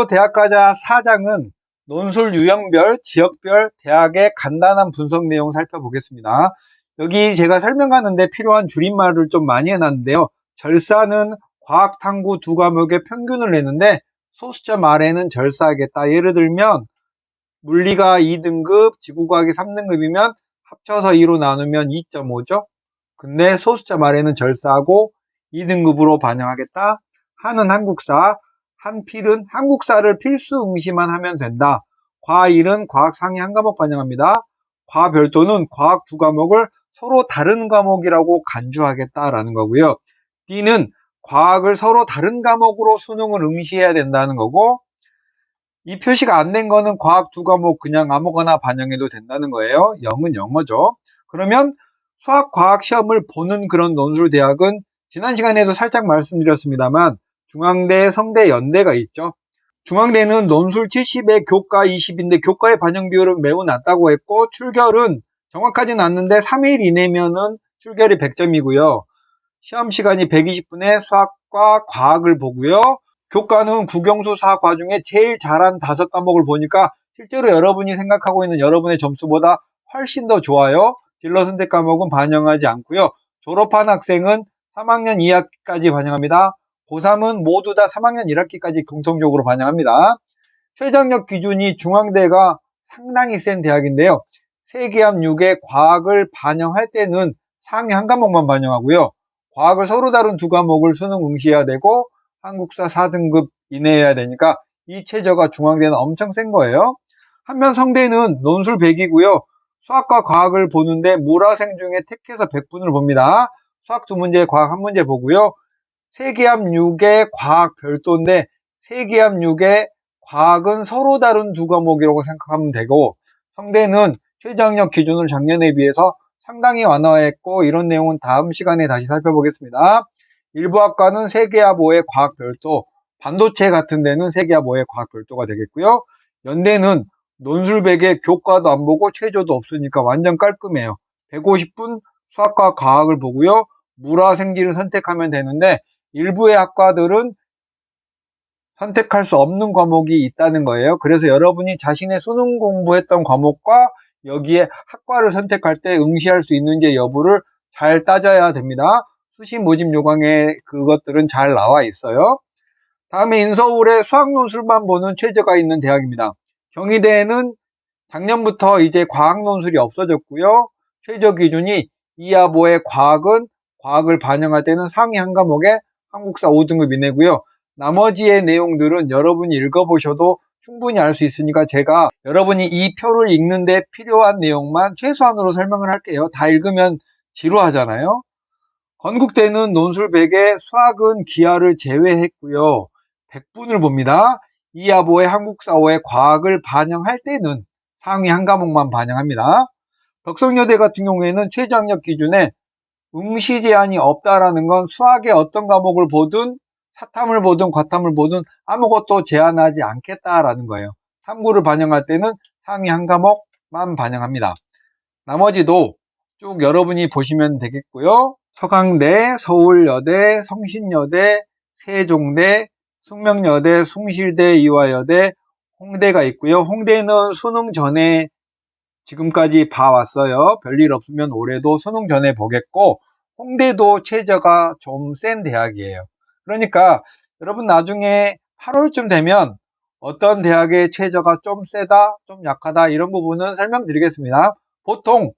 앞으로 대학과자 4장은 논술 유형별, 지역별, 대학의 간단한 분석 내용 살펴보겠습니다. 여기 제가 설명하는데 필요한 줄임말을 좀 많이 해놨는데요. 절사는 과학, 탐구 두 과목의 평균을 내는데 소수점 아래는 절사하겠다. 예를 들면 물리가 2등급, 지구과학이 3등급이면 합쳐서 2로 나누면 2.5죠. 근데 소수점 아래는 절사하고 2등급으로 반영하겠다. 한은 한국사, 한필은 한국사를 필수 응시만 하면 된다. 과일은 과학 상위 한 과목 반영합니다. 과별도는 과학 두 과목을 서로 다른 과목이라고 간주하겠다라는 거고요. D는 과학을 서로 다른 과목으로 수능을 응시해야 된다는 거고, 이 표시가 안 된 거는 과학 두 과목 그냥 아무거나 반영해도 된다는 거예요. 0은 영어죠. 그러면 수학, 과학 시험을 보는 그런 논술 대학은 지난 시간에도 살짝 말씀드렸습니다만 중앙대, 성대, 연대가 있죠. 중앙대는 논술 70에 교과 20인데 교과의 반영 비율은 매우 낮다고 했고 출결은 정확하진 않는데 3일 이내면은 출결이 100점이고요. 시험 시간이 120분에 수학과 과학을 보고요. 교과는 국영수 4과 중에 제일 잘한 5과목을 보니까 실제로 여러분이 생각하고 있는 여러분의 점수보다 훨씬 더 좋아요. 딜러 선택 과목은 반영하지 않고요. 졸업한 학생은 3학년 2학기까지 반영합니다. 고3은 모두 다 3학년 1학기까지 공통적으로 반영합니다. 최저학력 기준이 중앙대가 상당히 센 대학인데요. 세계합 6에 과학을 반영할 때는 상위 한 과목만 반영하고요. 과학을 서로 다른 두 과목을 수능 응시해야 되고 한국사 4등급 이내여야 되니까 이 최저가 중앙대는 엄청 센 거예요. 한편 성대는 논술 100이고요. 수학과 과학을 보는데 물화생 중에 택해서 100분을 봅니다. 수학 2문제, 과학 1문제 보고요. 세계합 6의 과학 별도인데 세계합 6의 과학은 서로 다른 두 과목이라고 생각하면 되고 성대는 최저학력 기준을 작년에 비해서 상당히 완화했고 이런 내용은 다음 시간에 다시 살펴보겠습니다. 일부 학과는 세계합 5의 과학 별도, 반도체 같은 데는 세계합 5의 과학 별도가 되겠고요. 연대는 논술 100에 교과도 안 보고 최저도 없으니까 완전 깔끔해요. 150분 수학과 과학을 보고요. 물화생지를 선택하면 되는데 일부의 학과들은 선택할 수 없는 과목이 있다는 거예요. 그래서 여러분이 자신의 수능 공부했던 과목과 여기에 학과를 선택할 때 응시할 수 있는지 여부를 잘 따져야 됩니다. 수시 모집 요강에 그것들은 잘 나와 있어요. 다음에 인서울에 수학 논술만 보는 최저가 있는 대학입니다. 경희대에는 작년부터 이제 과학 논술이 없어졌고요. 최저 기준이 2하 5의 과학은 과학을 반영할 때는 상위 한 과목에 한국사 5등급 이내고요. 나머지의 내용들은 여러분이 읽어보셔도 충분히 알 수 있으니까 제가 여러분이 이 표를 읽는데 필요한 내용만 최소한으로 설명을 할게요. 다 읽으면 지루하잖아요. 건국대는 논술 100에 수학은 기하를 제외했고요. 100분을 봅니다. 2하 5의 한국사 5의 과학을 반영할 때는 상위 한 과목만 반영합니다. 덕성여대 같은 경우에는 최저학력 기준에 응시 제한이 없다라는 건 수학의 어떤 과목을 보든 사탐을 보든 과탐을 보든 아무것도 제한하지 않겠다라는 거예요. 탐구를 반영할 때는 상위 한 과목만 반영합니다. 나머지도 쭉 여러분이 보시면 되겠고요. 서강대, 서울여대, 성신여대, 세종대, 숙명여대, 숭실대, 이화여대, 홍대가 있고요. 홍대는 수능 전에 지금까지 봐왔어요. 별일 없으면 올해도 수능 전에 보겠고 홍대도 최저가 좀 센 대학이에요. 그러니까 여러분 나중에 8월쯤 되면 어떤 대학의 최저가 좀 세다, 좀 약하다 이런 부분은 설명드리겠습니다. 보통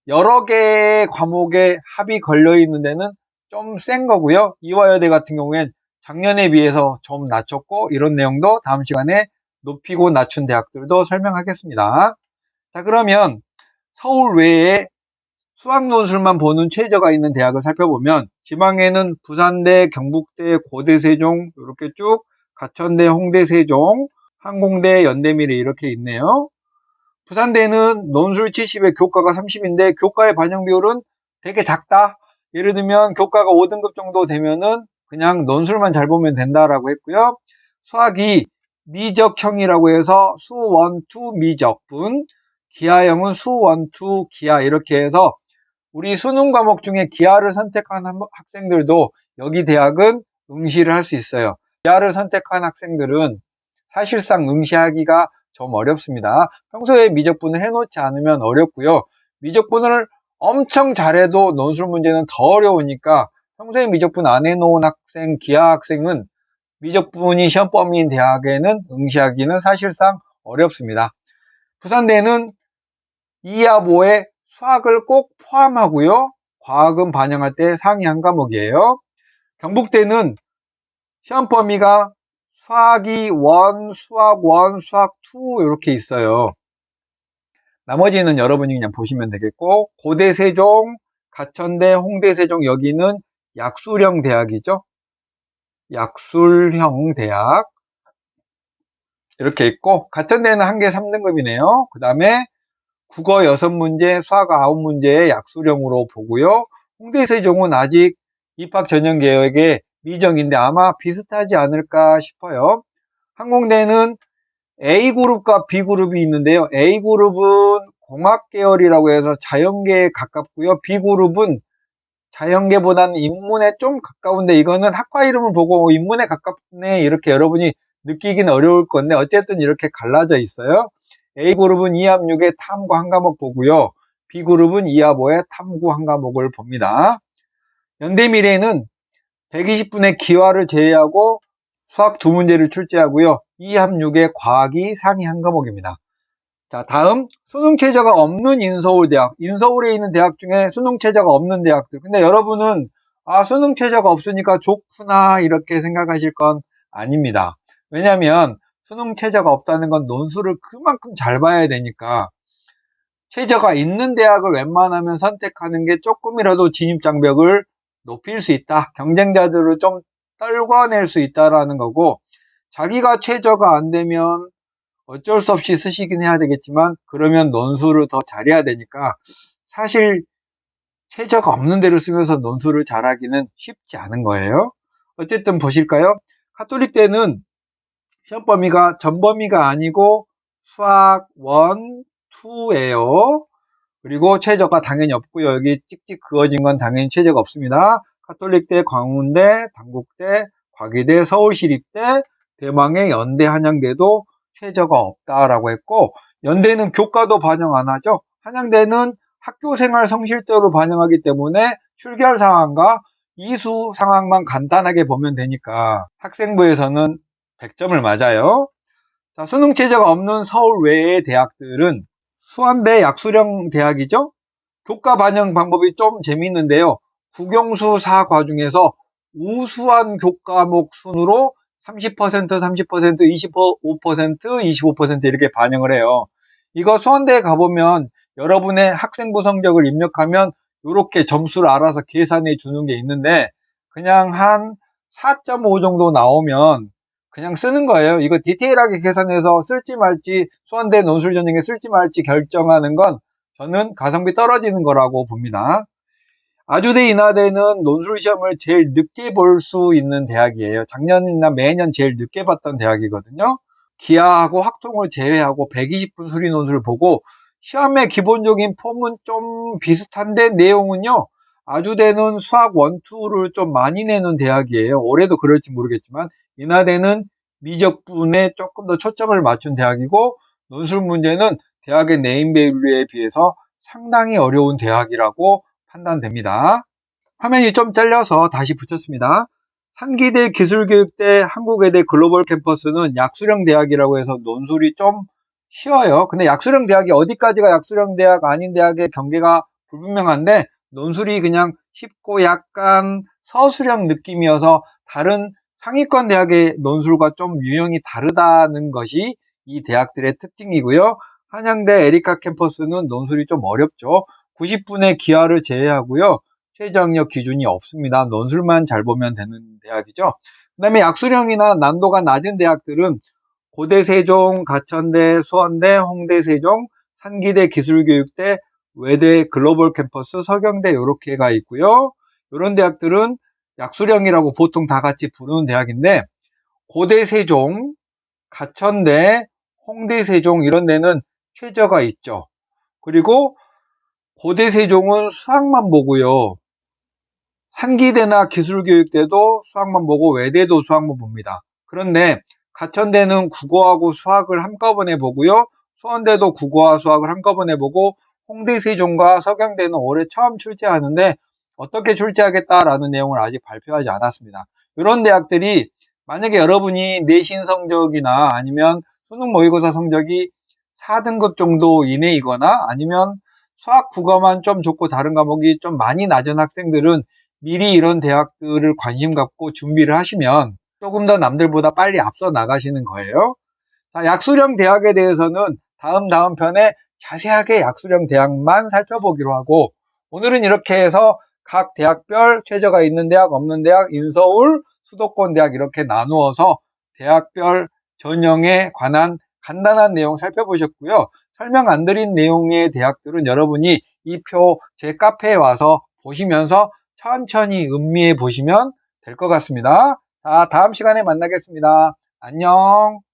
여러 개의 과목에 합이 걸려있는 데는 좀 센 거고요. 이화여대 같은 경우엔 작년에 비해서 좀 낮췄고 이런 내용도 다음 시간에 높이고 낮춘 대학들도 설명하겠습니다. 자, 그러면 서울 외에 수학 논술만 보는 최저가 있는 대학을 살펴보면 지방에는 부산대, 경북대, 고대 세종 이렇게 쭉 가천대, 홍대 세종, 항공대, 연대미래 이렇게 있네요. 부산대는 논술 70에 교과가 30인데 교과의 반영 비율은 되게 작다. 예를 들면 교과가 5등급 정도 되면은 그냥 논술만 잘 보면 된다라고 했고요. 수학이 미적형이라고 해서 수, 원, 투, 미적분, 기하형은 수, 원, 투, 기하 이렇게 해서 우리 수능 과목 중에 기하를 선택한 학생들도 여기 대학은 응시를 할 수 있어요. 기하를 선택한 학생들은 사실상 응시하기가 좀 어렵습니다. 평소에 미적분을 해놓지 않으면 어렵고요. 미적분을 엄청 잘해도 논술 문제는 더 어려우니까 평소에 미적분 안 해놓은 학생, 기하 학생은 미적분이 시험 범위인 대학에는 응시하기는 사실상 어렵습니다. 부산대는 2와 5에 수학을 꼭 포함하고요. 과학은 반영할 때 상위 한 과목이에요. 경북대는 시험 범위가 수학이 1, 수학 1, 수학 2 이렇게 있어요. 나머지는 여러분이 그냥 보시면 되겠고, 고대 세종, 가천대, 홍대 세종 여기는 약술형 대학이죠. 약술형 대학 이렇게 있고, 가천대는 한개 3등급이네요. 그 다음에 국어 6문제, 수학 9문제의 약술형으로 보고요. 홍대 세종은 아직 입학 전형 계획의 미정인데 아마 비슷하지 않을까 싶어요. 항공대는 A그룹과 B그룹이 있는데요. A그룹은 공학 계열이라고 해서 자연계에 가깝고요. B그룹은 자연계보다는 인문에 좀 가까운데 이거는 학과 이름을 보고 인문에 가깝네 이렇게 여러분이 느끼기는 어려울 건데 어쨌든 이렇게 갈라져 있어요. A그룹은 2합 6에 탐구 한 과목 보고요. B그룹은 2합 5에 탐구 한 과목을 봅니다. 연대미래는 120분의 기화를 제외하고 수학 2문제를 출제하고요. 2합 6의 과학이 상위 한 과목입니다. 자, 다음 수능 최저가 없는 인서울대학. 인서울에 있는 대학 중에 수능 최저가 없는 대학들. 근데 여러분은 수능 최저가 없으니까 좋구나 이렇게 생각하실 건 아닙니다. 왜냐하면 수능 최저가 없다는 건 논술을 그만큼 잘 봐야 되니까 최저가 있는 대학을 웬만하면 선택하는 게 조금이라도 진입장벽을 높일 수 있다. 경쟁자들을 좀 떨궈낼 수 있다라는 거고, 자기가 최저가 안 되면 어쩔 수 없이 쓰시긴 해야 되겠지만 그러면 논술을 더 잘해야 되니까 사실 최저가 없는 데를 쓰면서 논술을 잘하기는 쉽지 않은 거예요. 어쨌든 보실까요? 카톨릭 때는 시험 범위가 전범위가 아니고 수학 1, 2예요. 그리고 최저가 당연히 없고요. 여기 찍찍 그어진 건 당연히 최저가 없습니다. 카톨릭대, 광운대, 단국대, 과기대, 서울시립대, 대망의 연대, 한양대도 최저가 없다라고 했고, 연대는 교과도 반영 안 하죠. 한양대는 학교생활 성실도를 반영하기 때문에 출결 상황과 이수 상황만 간단하게 보면 되니까 학생부에서는 100점을 맞아요. 자, 수능 최저가 없는 서울 외의 대학들은 수원대 약수령 대학이죠. 교과 반영 방법이 좀 재미있는데요. 국영수 4과 중에서 우수한 교과목 순으로 30%, 30%, 25%, 25% 이렇게 반영을 해요. 이거 수원대에 가보면 여러분의 학생부 성적을 입력하면 이렇게 점수를 알아서 계산해 주는 게 있는데 그냥 한 4.5 정도 나오면 그냥 쓰는 거예요. 이거 디테일하게 계산해서 쓸지 말지 수원대 논술 전형에 쓸지 말지 결정하는 건 저는 가성비 떨어지는 거라고 봅니다. 아주대 인하대는 논술 시험을 제일 늦게 볼 수 있는 대학이에요. 작년이나 매년 제일 늦게 봤던 대학이거든요. 기하하고 학통을 제외하고 120분 수리 논술을 보고 시험의 기본적인 폼은 좀 비슷한데 내용은요. 아주대는 수학 1, 2를 좀 많이 내는 대학이에요. 올해도 그럴지 모르겠지만 인하대는 미적분에 조금 더 초점을 맞춘 대학이고 논술 문제는 대학의 네임밸류에 비해서 상당히 어려운 대학이라고 판단됩니다. 화면이 좀 잘려서 다시 붙였습니다. 상기대 기술교육대 한국외대 글로벌 캠퍼스는 약수령 대학이라고 해서 논술이 좀 쉬워요. 근데 약수령 대학이 어디까지가 약수령 대학 아닌 대학의 경계가 불분명한데 논술이 그냥 쉽고 약간 서술형 느낌이어서 다른 상위권 대학의 논술과 좀 유형이 다르다는 것이 이 대학들의 특징이고요. 한양대 에리카 캠퍼스는 논술이 좀 어렵죠. 90분의 기하를 제외하고요. 최저학력 기준이 없습니다. 논술만 잘 보면 되는 대학이죠. 그 다음에 약수령이나 난도가 낮은 대학들은 고대 세종, 가천대, 수원대, 홍대 세종, 상기대 기술교육대, 외대 글로벌 캠퍼스, 서경대 이렇게가 있고요. 이런 대학들은 약수령이라고 보통 다 같이 부르는 대학인데 고대 세종, 가천대, 홍대 세종 이런 데는 최저가 있죠. 그리고 고대 세종은 수학만 보고요. 상기대나 기술교육대도 수학만 보고 외대도 수학만 봅니다. 그런데 가천대는 국어하고 수학을 한꺼번에 보고요. 수원대도 국어와 수학을 한꺼번에 보고 홍대 세종과 서경대는 올해 처음 출제하는데 어떻게 출제하겠다라는 내용을 아직 발표하지 않았습니다. 이런 대학들이 만약에 여러분이 내신 성적이나 아니면 수능 모의고사 성적이 4등급 정도 이내이거나 아니면 수학 국어만 좀 좋고 다른 과목이 좀 많이 낮은 학생들은 미리 이런 대학들을 관심 갖고 준비를 하시면 조금 더 남들보다 빨리 앞서 나가시는 거예요. 자, 약수령 대학에 대해서는 다음 편에 자세하게 약수령 대학만 살펴보기로 하고 오늘은 이렇게 해서 각 대학별 최저가 있는 대학, 없는 대학, 인서울, 수도권 대학 이렇게 나누어서 대학별 전형에 관한 간단한 내용 살펴보셨고요. 설명 안 드린 내용의 대학들은 여러분이 이 표 제 카페에 와서 보시면서 천천히 음미해 보시면 될 것 같습니다. 자, 다음 시간에 만나겠습니다. 안녕.